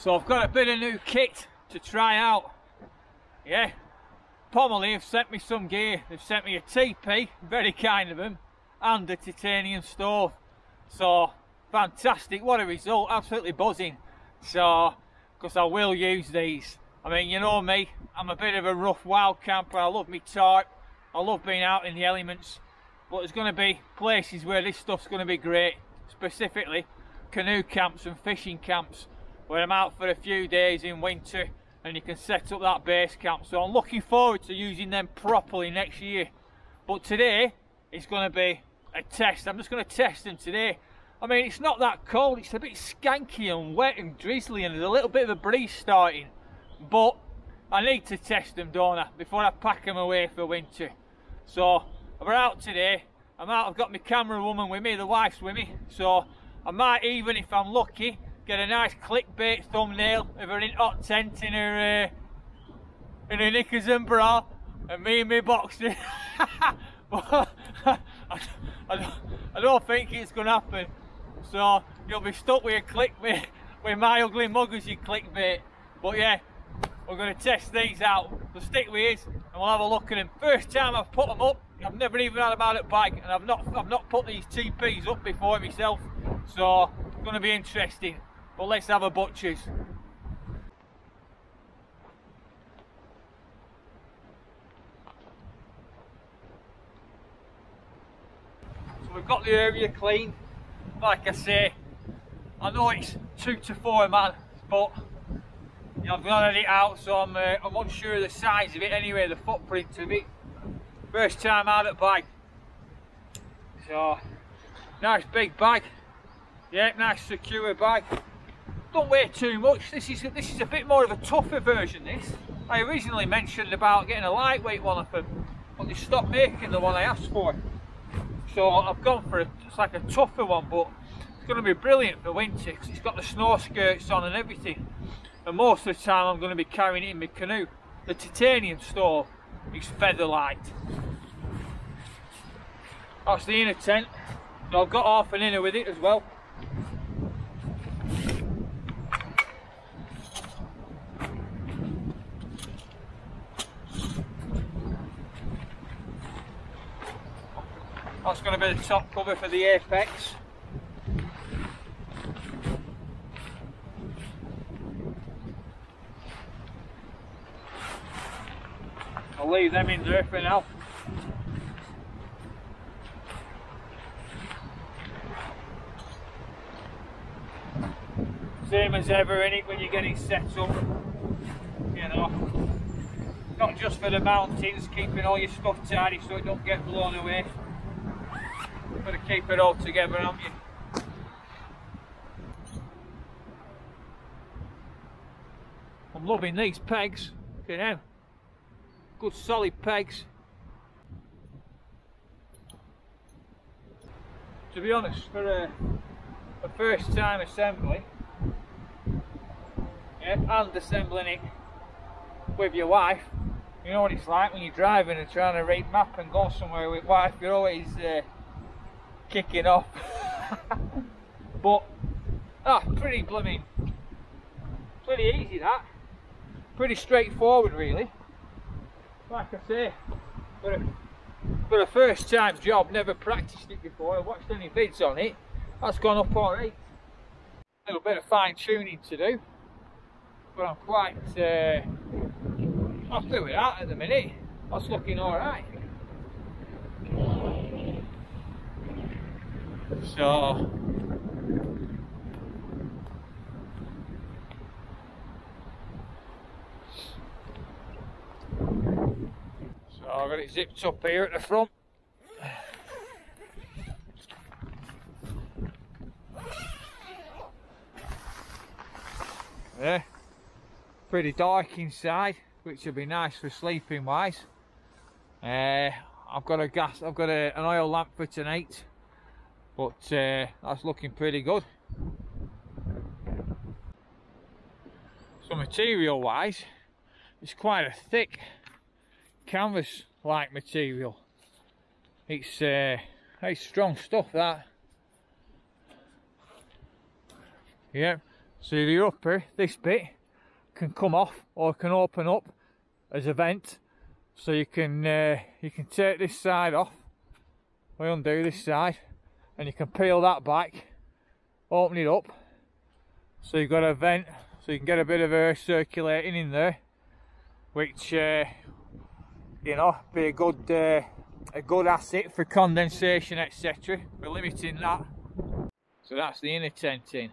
So I've got a bit of new kit to try out. Yeah, Pomoly have sent me some gear. They've sent me a teepee, very kind of them, and a titanium stove. So fantastic, what a result, absolutely buzzing. So, because I will use these. I mean, you know me, I'm a bit of a rough wild camper. I love me tarp, I love being out in the elements, but there's going to be places where this stuff's going to be great, specifically canoe camps and fishing camps, where I'm out for a few days in winter and you can set up that base camp. So I'm looking forward to using them properly next year. But today it's going to be a test. I'm just going to test them today. I mean, it's not that cold, it's a bit skanky and wet and drizzly and there's a little bit of a breeze starting, but I need to test them, don't I, before I pack them away for winter. So we're out today. I'm out, I've got my camera woman with me, the wife's with me, so I might even, if I'm lucky, get a nice clickbait thumbnail of her in hot tent in her knickers and bra, and me in my boxer. But I don't think it's going to happen. So you'll be stuck with a clickbait, with my ugly mug as your clickbait. But yeah, we're going to test these out. So stick with us and we'll have a look at them. First time I've put them up. I've never even had a mounted bag, and I've not put these teepees up before myself. So it's going to be interesting. But let's have a butcher's. So we've got the area clean. Like I say, I know it's 2 to 4 man, but you know, I've not had it out, so I'm unsure of the size of it anyway, the footprint of it. First time out of bag. So nice big bag. Yeah, nice secure bag. Don't weigh too much. This is a bit more of a tougher version, this. I originally mentioned about getting a lightweight one of them, but they stopped making the one I asked for. So I've gone for it's like a tougher one, but it's going to be brilliant for winter because it's got the snow skirts on and everything. And most of the time I'm going to be carrying it in my canoe. The titanium stove is feather light. That's the inner tent. So I've got half an inner with it as well. That's going to be the top cover for the Apex. I'll leave them in there for now. Same as ever in it when you get it set up, you know, not just for the mountains, keeping all your stuff tidy so it don't get blown away. Got to keep it all together, haven't you? I'm loving these pegs, look at them. Good solid pegs. To be honest, for a first time assembly, yeah, and assembling it with your wife, you know what it's like when you're driving and trying to read map and go somewhere with wife, you're always kicking off. But pretty easy, that pretty straightforward really. Like I say, for a first time job, never practiced it before, I watched any vids on it, that's gone up alright. A little bit of fine tuning to do, but I'm quite happy with that at the minute. That's looking alright. So I've got it zipped up here at the front. Yeah, pretty dark inside, which will be nice for sleeping wise. I've got an oil lamp for tonight, but that's looking pretty good. So material wise, it's quite a thick canvas like material. It's strong stuff, that. Yeah, So your upper, this bit, can come off or can open up as a vent. So you can take this side off, we undo this side, and you can peel that back, open it up, so you've got a vent, so you can get a bit of air circulating in there, which you know, be a good asset for condensation, etc. We're limiting that. So that's the inner tent in.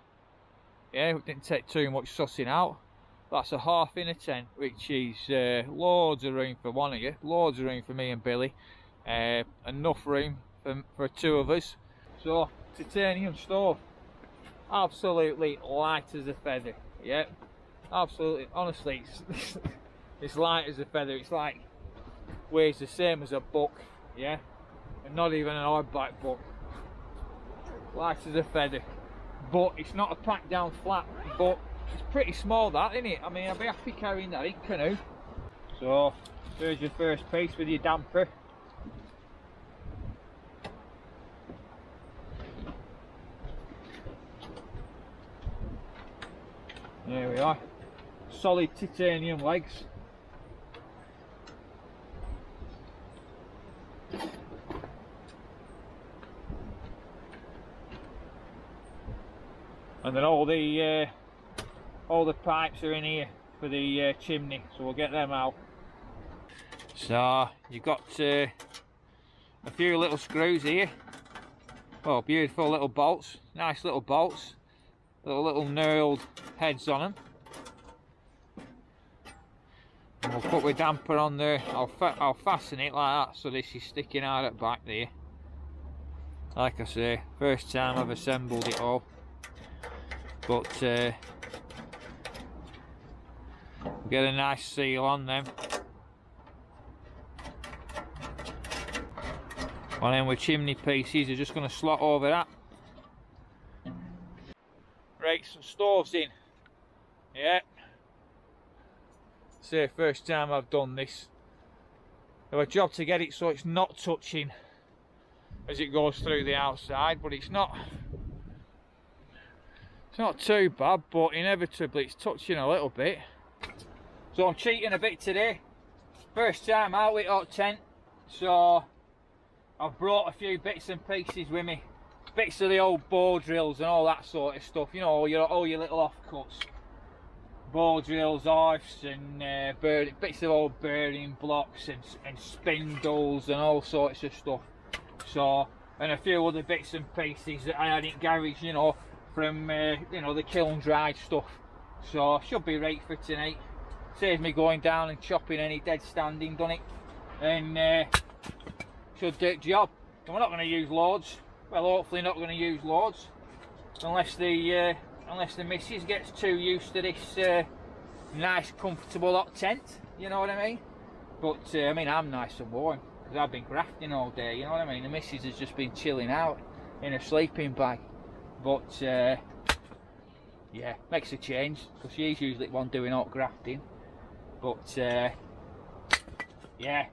Yeah, it didn't take too much sussing out. That's a half inner tent, which is loads of room for one of you, loads of room for me and Billy, enough room for two of us. So, titanium stove, absolutely light as a feather. Yeah, absolutely, honestly, it's light as a feather. It's like, weighs the same as a book, yeah, and not even an hardback book. Light as a feather, but it's not a packed down flat, but it's pretty small, that, isn't it? I mean, I'd be happy carrying that in canoe. So there's your first piece with your damper. There we are, solid titanium legs. And then all the pipes are in here for the chimney, so we'll get them out. So you've got a few little screws here. Oh, beautiful little bolts, nice little bolts, little knurled heads on them. And we'll put the damper on there. I'll fasten it like that, so this is sticking out at back there. Like I say, first time I've assembled it all. But get a nice seal on them. And then with chimney pieces are just going to slot over that. Right, some stoves in. Yeah. Say first time I've done this. Have a job to get it so it's not touching as it goes through the outside, but it's not too bad, but inevitably it's touching a little bit. So I'm cheating a bit today. First time out with hot tent, so I've brought a few bits and pieces with me. Bits of the old bow drills and all that sort of stuff, you know, all your little offcuts. Bow drills, arfs, and bits of old bearing blocks and spindles and all sorts of stuff. So, and a few other bits and pieces that I had in garage, you know, from you know, the kiln dried stuff. So should be right for tonight. Saves me going down and chopping any dead standing, done it, and should do the job. And we're not going to use loads. Well, hopefully not going to use loads, unless the missus gets too used to this nice, comfortable hot tent. You know what I mean? But I mean, I'm nice and warm because I've been grafting all day. You know what I mean? The missus has just been chilling out in a sleeping bag. But yeah, makes a change because she's usually the one doing all grafting. But yeah,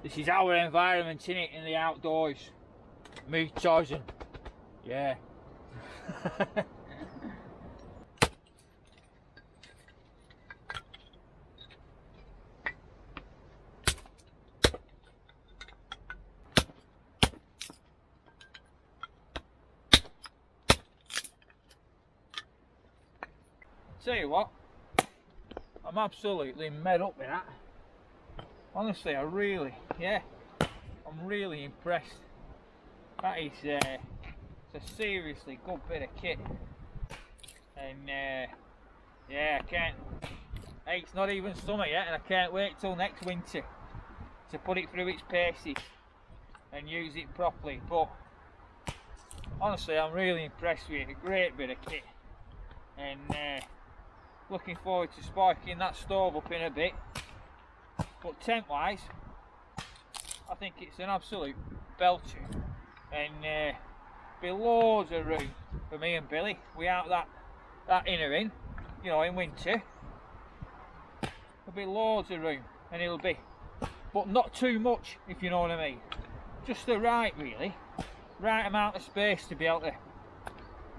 this is our environment, innit, in the outdoors. Me, Tarzan. Yeah. Tell you what, I'm absolutely mad up with that. Honestly, I'm really impressed. That is it's a seriously good bit of kit, and yeah, it's not even summer yet, and I can't wait till next winter to put it through its paces and use it properly. But honestly, I'm really impressed with it. A great bit of kit, and looking forward to sparking that stove up in a bit. But tent wise, I think it's an absolute belter, and be loads of room for me and Billy without that inner in, you know, in winter. There'll be loads of room, and it'll be, but not too much, if you know what I mean. Just the right, really, right amount of space to be able to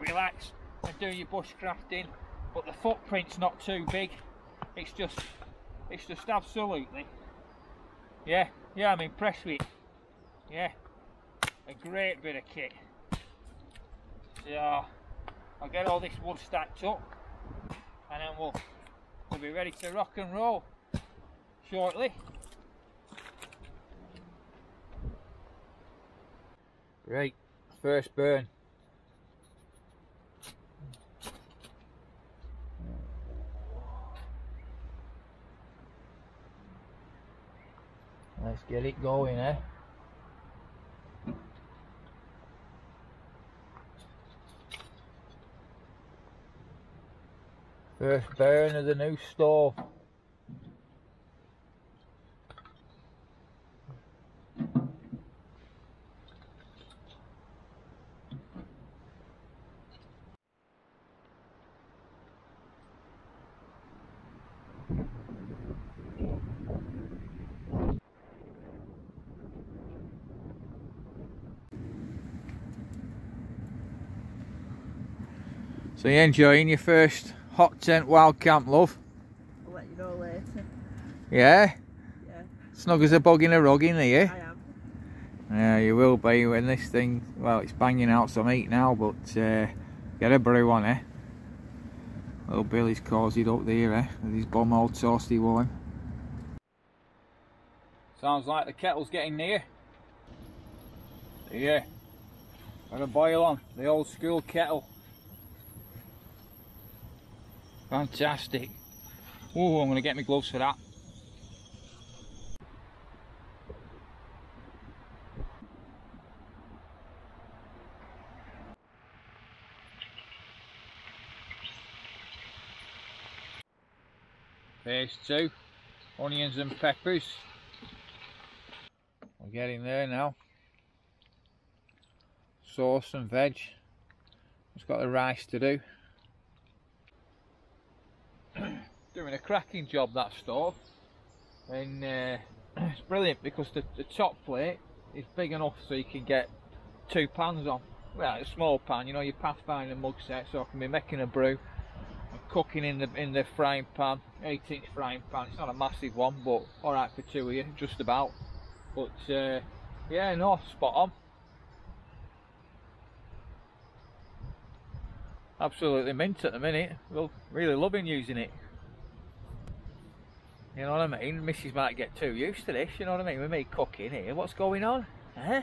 relax and do your bushcrafting, but the footprint's not too big. It's just absolutely, yeah, I'm impressed with it. Yeah, a great bit of kit. So I'll get all this wood stacked up, and then we'll be ready to rock and roll shortly. Right, first burn. Let's get it going, eh? First burn of the new stove. So you enjoying your first hot tent wild camp, love? I'll let you know later. Yeah? Yeah. Snug as a bug in a rug in here? I am. Yeah, you will be when this thing, well, it's banging out some heat now, but get a brew on, eh? Little Billy's cozied up there, eh? With his bum old toasty wine. Sounds like the kettle's getting near. Yeah. Got a boil on, the old school kettle. Fantastic. Oh, I'm going to get my gloves for that. Phase 2, onions and peppers. We're getting there now. Sauce and veg. Just got the rice to do. Doing a cracking job, that stove, and it's brilliant because the top plate is big enough so you can get 2 pans on. Well, a small pan, you know, your Pathfinder mug set, so I can be making a brew and cooking in the frying pan, 8-inch frying pan. It's not a massive one, but alright for 2 of you, just about. But yeah, no, spot on. Absolutely mint at the minute. Well, really loving using it. You know what I mean? Missus might get too used to this, you know what I mean? With me cooking here, what's going on? Eh?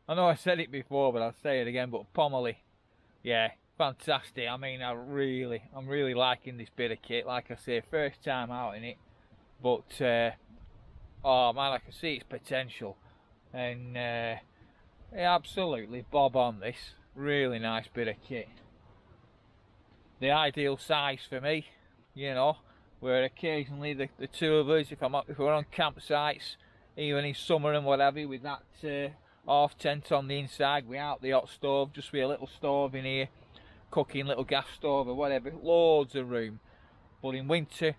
I know I said it before, but I'll say it again, but Pomoly, yeah, fantastic. I mean, I'm really liking this bit of kit. Like I say, first time out in it, but oh man, I can see its potential, and yeah, absolutely bob on this. Really nice bit of kit. The ideal size for me, you know, where occasionally the two of us, if we're on campsites, even in summer and whatever, with that half tent on the inside without the hot stove, just with a little stove in here, cooking, little gas stove or whatever, loads of room. But in winter,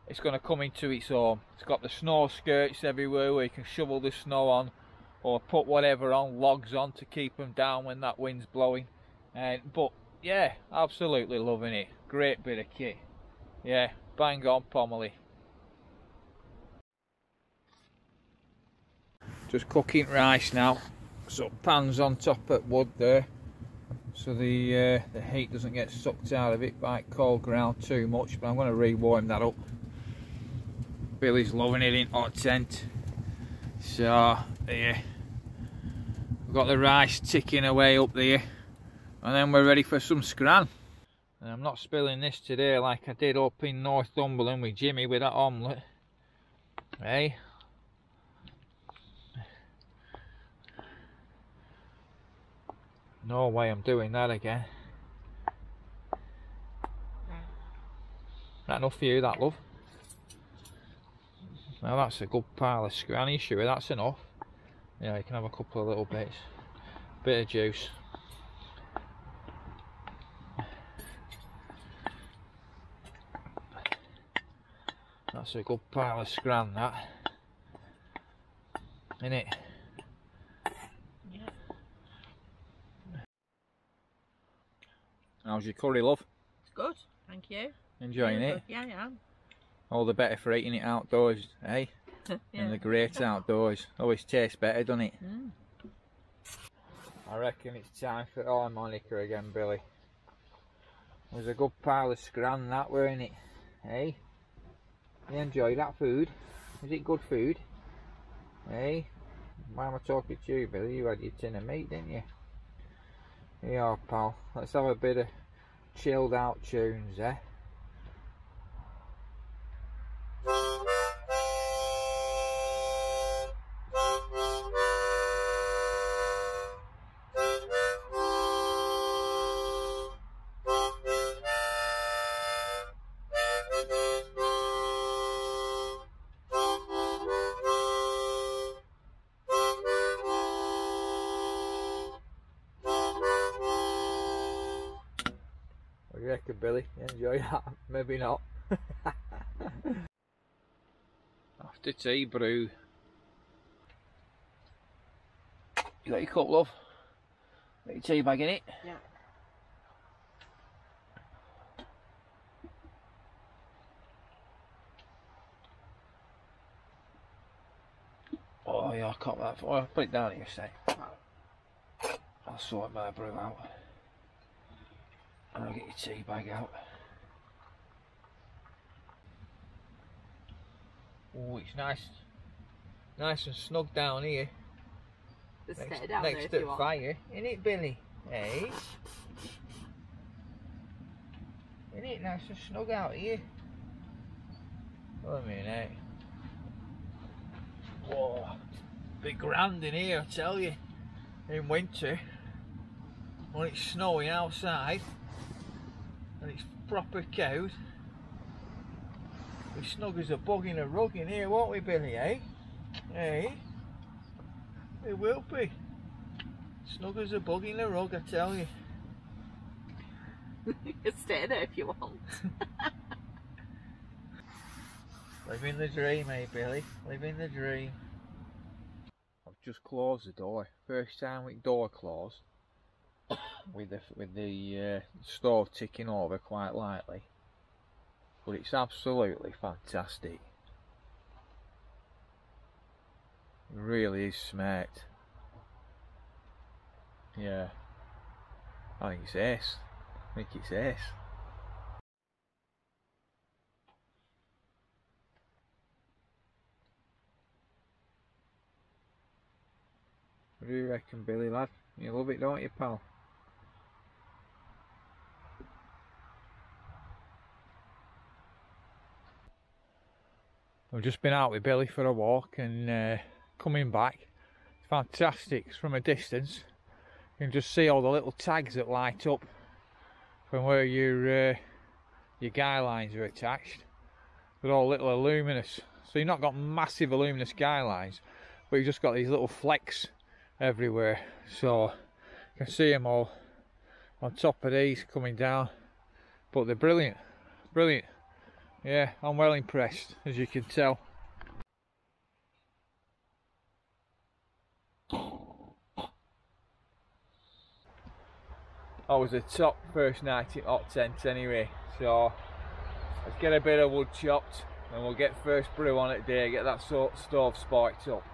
it's going to come into its own. It's got the snow skirts everywhere where you can shovel the snow on, or put whatever on, logs on to keep them down when that wind's blowing. But yeah, absolutely loving it. Great bit of kit. Yeah, bang on Pomoly. Just cooking rice now, so pan's on top of wood there, so the heat doesn't get sucked out of it by cold ground too much. But I'm going to re-warm that up. Billy's loving it in hot tent, so yeah, we've got the rice ticking away up there, And then we're ready for some scran. And I'm not spilling this today like I did up in Northumberland with Jimmy with that omelette. Hey? No way I'm doing that again. That enough for you, that, love? Now that's a good pile of scran. Are you sure that's enough? Yeah, you can have a couple of little bits. Bit of juice. That's a good pile of scran, that. Innit? Yeah. How's your curry, love? It's good, thank you. Enjoying it? Yeah, I am. All the better for eating it outdoors, eh? Yeah. In the great outdoors. Always tastes better, doesn't it? Mm. I reckon it's time for harmonica again, Billy. There's a good pile of scran, that, weren't it? Eh? You enjoy that food? Is it good food? Eh? Why am I talking to you, Billy? You had your tin of meat, didn't you? Yeah, pal. Let's have a bit of chilled out tunes, eh? What do you reckon, Billy? You enjoy that? Maybe not. After tea brew. You got your cup, love? Got your tea bag in it? Yeah. Oh yeah, I caught that. Oh, put it down here, say. I'll sort my brew out. And I'll get your tea bag out. Oh, it's nice and snug down here. Just Next, sit down next there if you to want. fire, innit, Billy? Hey? Innit, nice and snug out here. Wait a minute. Whoa, big grand in here, I tell you. In winter, when it's snowing outside and it's proper cold, we're snug as a bug in a rug in here, won't we, Billy, eh? Eh? It will be. Snug as a bug in a rug, I tell you. You can stay there if you want. Living the dream, eh, Billy? Living the dream. I've just closed the door. First time with door closed. with the stove ticking over quite lightly. But it's absolutely fantastic. It really is smart. Yeah. I think it's ace. I think it's ace. What do you reckon, Billy lad? You love it, don't you, pal? I've just been out with Billy for a walk and coming back. It's fantastic. It's from a distance. You can just see all the little tags that light up from where your guy lines are attached. They're all little luminous. So you've not got massive luminous guy lines, but you've just got these little flecks everywhere. So you can see them all on top of these coming down. But they're brilliant. Brilliant. Yeah, I'm well impressed, as you can tell. That was a top first night in hot tent anyway, so let's get a bit of wood chopped and we'll get first brew on it day, get that stove sparked up.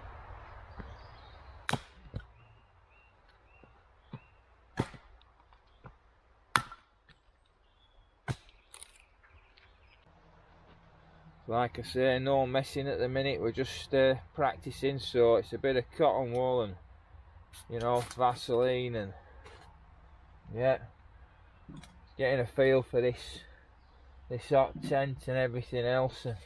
Like I say, no messing at the minute, we're just practicing, so it's a bit of cotton wool and, you know, Vaseline and yeah, getting a feel for this hot tent and everything else. And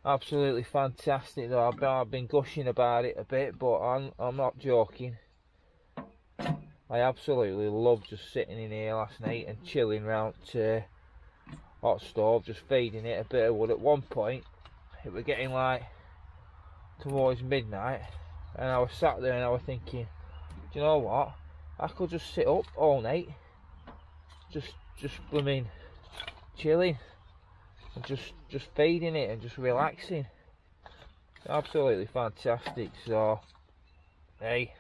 absolutely fantastic though. I've been gushing about it a bit, but I'm not joking. I absolutely loved just sitting in here last night and chilling round hot stove, just feeding it a bit of wood. At one point it was getting like towards midnight, and I was sat there and I was thinking, do you know what, I could just sit up all night, just blooming chilling and just feeding it and just relaxing. Absolutely fantastic. So hey,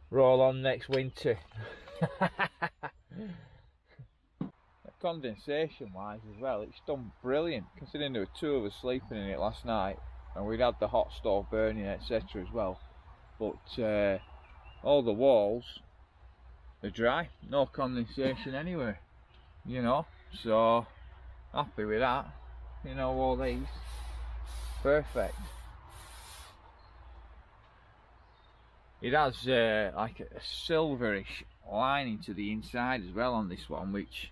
roll on next winter. Condensation wise as well, it's done brilliant, considering there were 2 of us sleeping in it last night and we'd had the hot stove burning, etc. as well. But all the walls are dry, no condensation anywhere, you know, so happy with that. You know, all these perfect. It has like a silverish lining to the inside as well on this one, which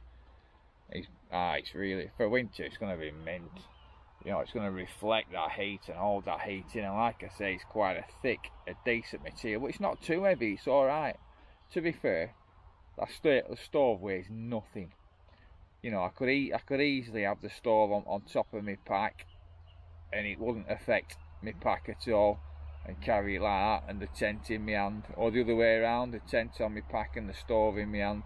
is it's really, for winter it's going to be mint. You know, it's going to reflect that heat and hold that heat in, and like I say, it's quite a thick, a decent material, but it's not too heavy, it's alright. To be fair, the stove weighs nothing. You know, I could easily have the stove on top of my pack and it wouldn't affect my pack at all, and carry it like that and the tent in my hand, or the other way around, the tent on my pack and the stove in my hand.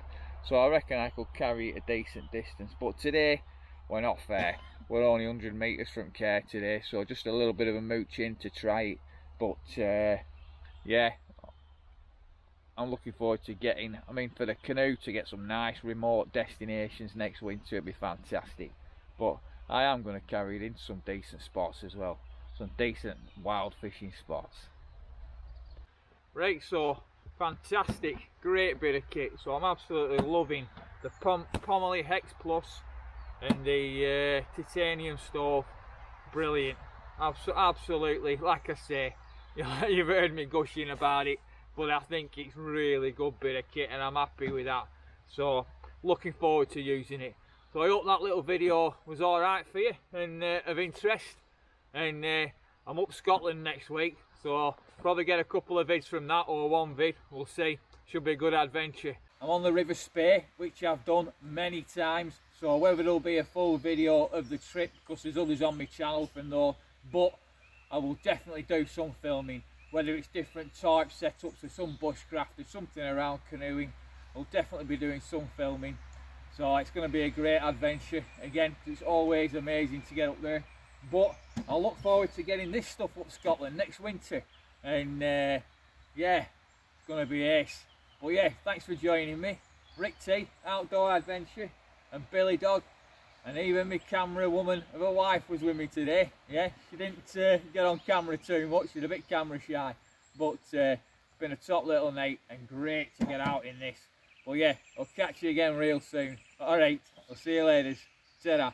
So I reckon I could carry it a decent distance, but today we're not fair. We're only 100 metres from Care today, so just a little bit of a mooch in to try it. But yeah, I'm looking forward to getting, I mean, for the canoe to get some nice remote destinations next winter, it'd be fantastic. But I am going to carry it into some decent spots as well, some decent wild fishing spots. Right, so fantastic, great bit of kit. So I'm absolutely loving the Pomoly Hex Plus and the titanium stove. Brilliant, absolutely. Like I say, you've heard me gushing about it, but I think it's really good bit of kit and I'm happy with that. So looking forward to using it. So I hope that little video was alright for you and of interest. And I'm up Scotland next week, so probably get a couple of vids from that, or one vid, we'll see. Should be a good adventure. I'm on the River Spey, which I've done many times, so whether there'll be a full video of the trip, because there's others on my channel from though, but I will definitely do some filming, whether it's different tarp setups or some bushcraft or something around canoeing. I'll definitely be doing some filming, so it's going to be a great adventure again, because it's always amazing to get up there. But I look forward to getting this stuff up Scotland next winter, and yeah, it's going to be ace. But yeah, thanks for joining me. Rick T, Outdoor Adventure, and Billy Dog, and even my camera woman of a wife was with me today. Yeah, she didn't get on camera too much, she's a bit camera shy, but it's been a top little night and great to get out in this. But yeah, I'll catch you again real soon. Alright, I'll see you later. Ta-ra.